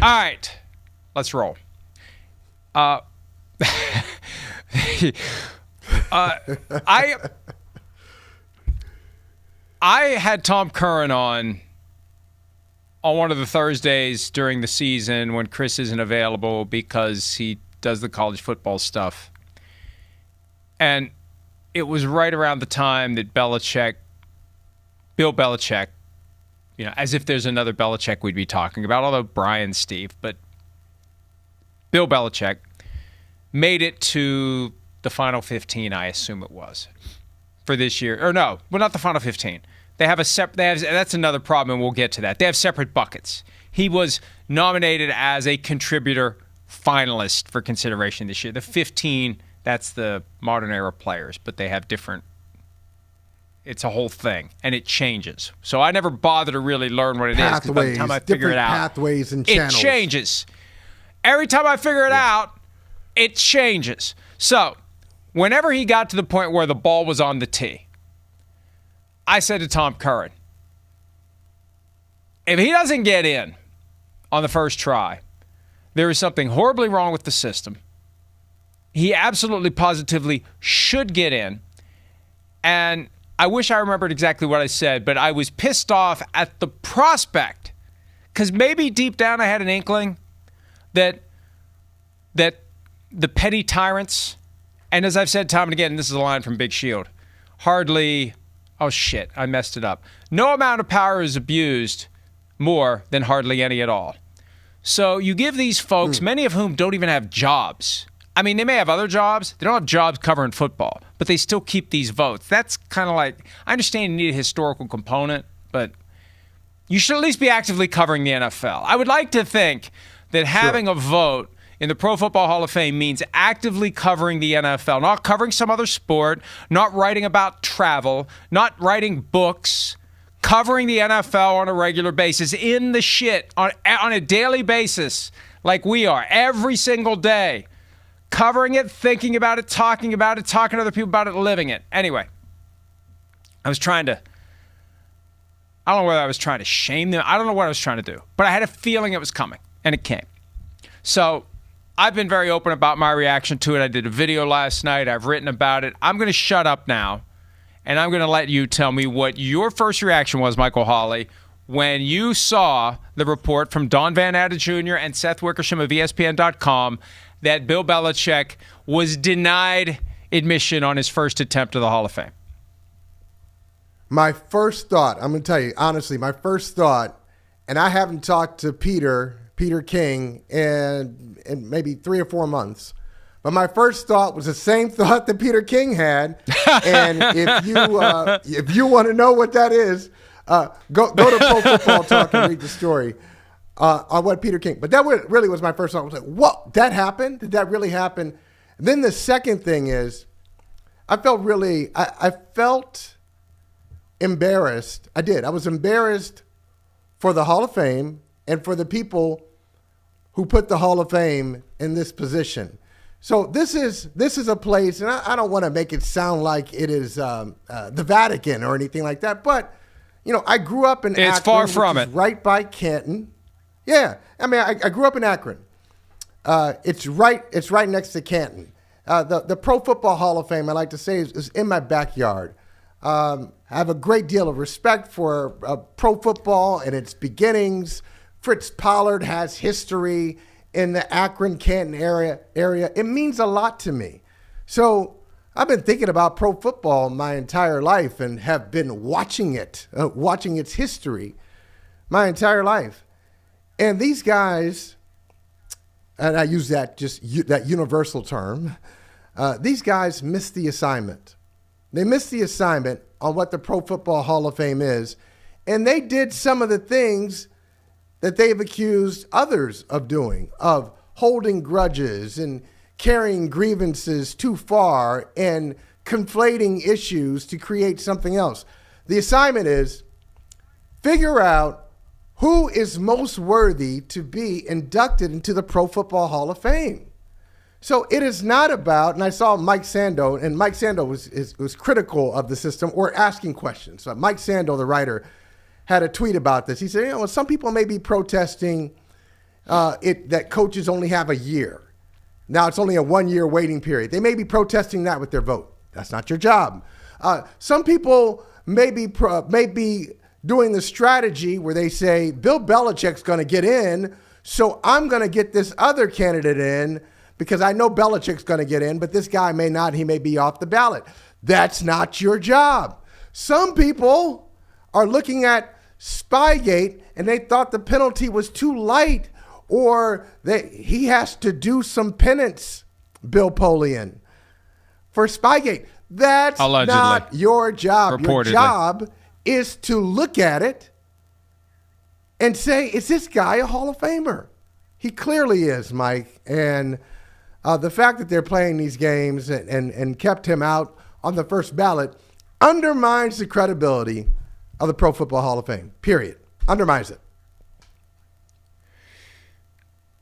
All right, let's roll. I had Tom Curran on one of the Thursdays during the season when Chris isn't available because he does the college football stuff. And it was right around the time that Bill Belichick, as if there's another Belichick we'd be talking about, although Brian's Steve, but Bill Belichick made it to the Final 15, I assume it was, for this year. Or no, well, not the Final 15. They have that's another problem, and we'll get to that. They have separate buckets. He was nominated as a contributor finalist for consideration this year. The 15, that's the modern era players, but they have different. It's a whole thing, and it changes. So I never bother to really learn what it is, because by the time I figure it out, pathways and channels. It changes. Every time I figure it out, it changes. So whenever he got to the point where the ball was on the tee, I said to Tom Curran, if he doesn't get in on the first try, there is something horribly wrong with the system. He absolutely positively should get in. And I wish I remembered exactly what I said, but I was pissed off at the prospect, because maybe deep down I had an inkling that the petty tyrants, and as I've said time and again, and this is a line from Big Shield, oh shit, I messed it up. No amount of power is abused more than hardly any at all. So you give these folks, many of whom don't even have jobs. I mean, they may have other jobs. They don't have jobs covering football, but they still keep these votes. That's kind of like, I understand you need a historical component, but you should at least be actively covering the NFL. I would like to think that having a vote in the Pro Football Hall of Fame means actively covering the NFL, not covering some other sport, not writing about travel, not writing books, covering the NFL on a regular basis, in the shit, on a daily basis, like we are, every single day. Covering it, thinking about it, talking to other people about it, living it. Anyway, I don't know whether I was trying to shame them. I don't know what I was trying to do, but I had a feeling it was coming, and it came. So I've been very open about my reaction to it. I did a video last night. I've written about it. I'm going to shut up now, and I'm going to let you tell me what your first reaction was, Michael Holley, when you saw the report from Don Van Natta Jr. and Seth Wickersham of ESPN.com that Bill Belichick was denied admission on his first attempt to the Hall of Fame. My first thought, I'm going to tell you, honestly, and I haven't talked to Peter King in maybe 3 or 4 months. But my first thought was the same thought that Peter King had. And if you want to know what that is, go to Pro Football Talk and read the story on what Peter King. But that really was my first thought. I was like, what? That happened? Did that really happen? And then the second thing is, I felt embarrassed. I did. I was embarrassed for the Hall of Fame and for the people who put the Hall of Fame in this position. So this is a place, and I don't want to make it sound like it is the Vatican or anything like that, but I grew up in Akron. It's far from it. Right by Canton. Yeah, I mean, I grew up in Akron. It's right next to Canton. The Pro Football Hall of Fame, I like to say, is in my backyard. I have a great deal of respect for pro football and its beginnings. Fritz Pollard has history in the Akron-Canton area. It means a lot to me. So I've been thinking about pro football my entire life and have been watching its history my entire life. And these guys, and I use that that universal term, these guys missed the assignment. They missed the assignment on what the Pro Football Hall of Fame is, and they did some of the things that they've accused others of doing, of holding grudges and carrying grievances too far and conflating issues to create something else. The assignment is figure out who is most worthy to be inducted into the Pro Football Hall of Fame. So it is not about, and I saw Mike Sando, and Mike Sando was critical of the system or asking questions. So Mike Sando, the writer, had a tweet about this. He said, some people may be protesting that coaches only have a year. Now it's only a 1-year waiting period. They may be protesting that with their vote. That's not your job. Some people may be doing the strategy where they say, Bill Belichick's going to get in, so I'm going to get this other candidate in because I know Belichick's going to get in, but this guy may not. He may be off the ballot. That's not your job. Some people are looking at Spygate and they thought the penalty was too light or that he has to do some penance, Bill Polian, for Spygate. That's Allegedly. Not your job. Reportedly. Your job is to look at it and say, is this guy a Hall of Famer? He clearly is, Mike. And the fact that they're playing these games and kept him out on the first ballot undermines the credibility of the Pro Football Hall of Fame, period. Undermines it.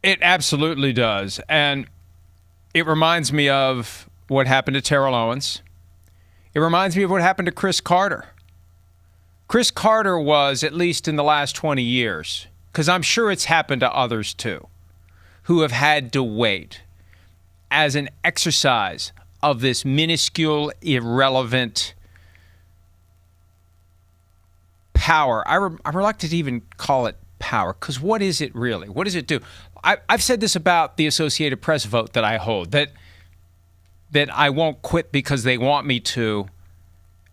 It absolutely does. And it reminds me of what happened to Terrell Owens. It reminds me of what happened to Chris Carter. Chris Carter was, at least in the last 20 years, because I'm sure it's happened to others too, who have had to wait as an exercise of this minuscule, irrelevant power. I'm reluctant to even call it power, because what is it really? What does it do? I've said this about the Associated Press vote that I hold, that I won't quit because they want me to,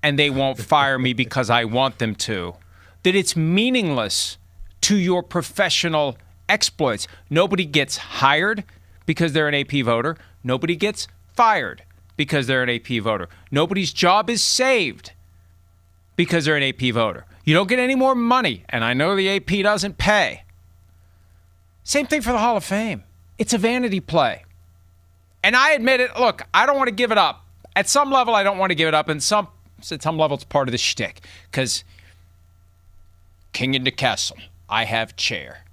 and they won't fire me because I want them to, that it's meaningless to your professional exploits. Nobody gets hired because they're an AP voter. Nobody gets fired because they're an AP voter. Nobody's job is saved because they're an AP voter. You don't get any more money, and I know the AP doesn't pay. Same thing for the Hall of Fame. It's a vanity play. And I admit it, look, I don't want to give it up. At some level, I don't want to give it up, and at some level, it's part of the shtick. Because king in the castle, I have chair.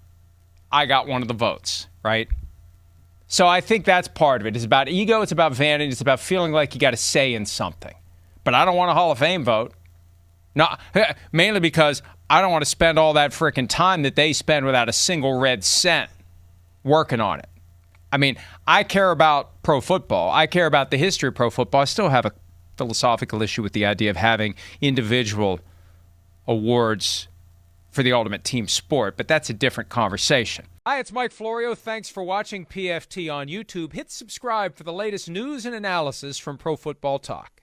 I got one of the votes, right? So I think that's part of it. It's about ego, it's about vanity, it's about feeling like you got a say in something. But I don't want a Hall of Fame vote. No, mainly because I don't want to spend all that frickin' time that they spend without a single red cent working on it. I mean, I care about pro football. I care about the history of pro football. I still have a philosophical issue with the idea of having individual awards for the ultimate team sport, but that's a different conversation. Hi, it's Mike Florio. Thanks for watching PFT on YouTube. Hit subscribe for the latest news and analysis from Pro Football Talk.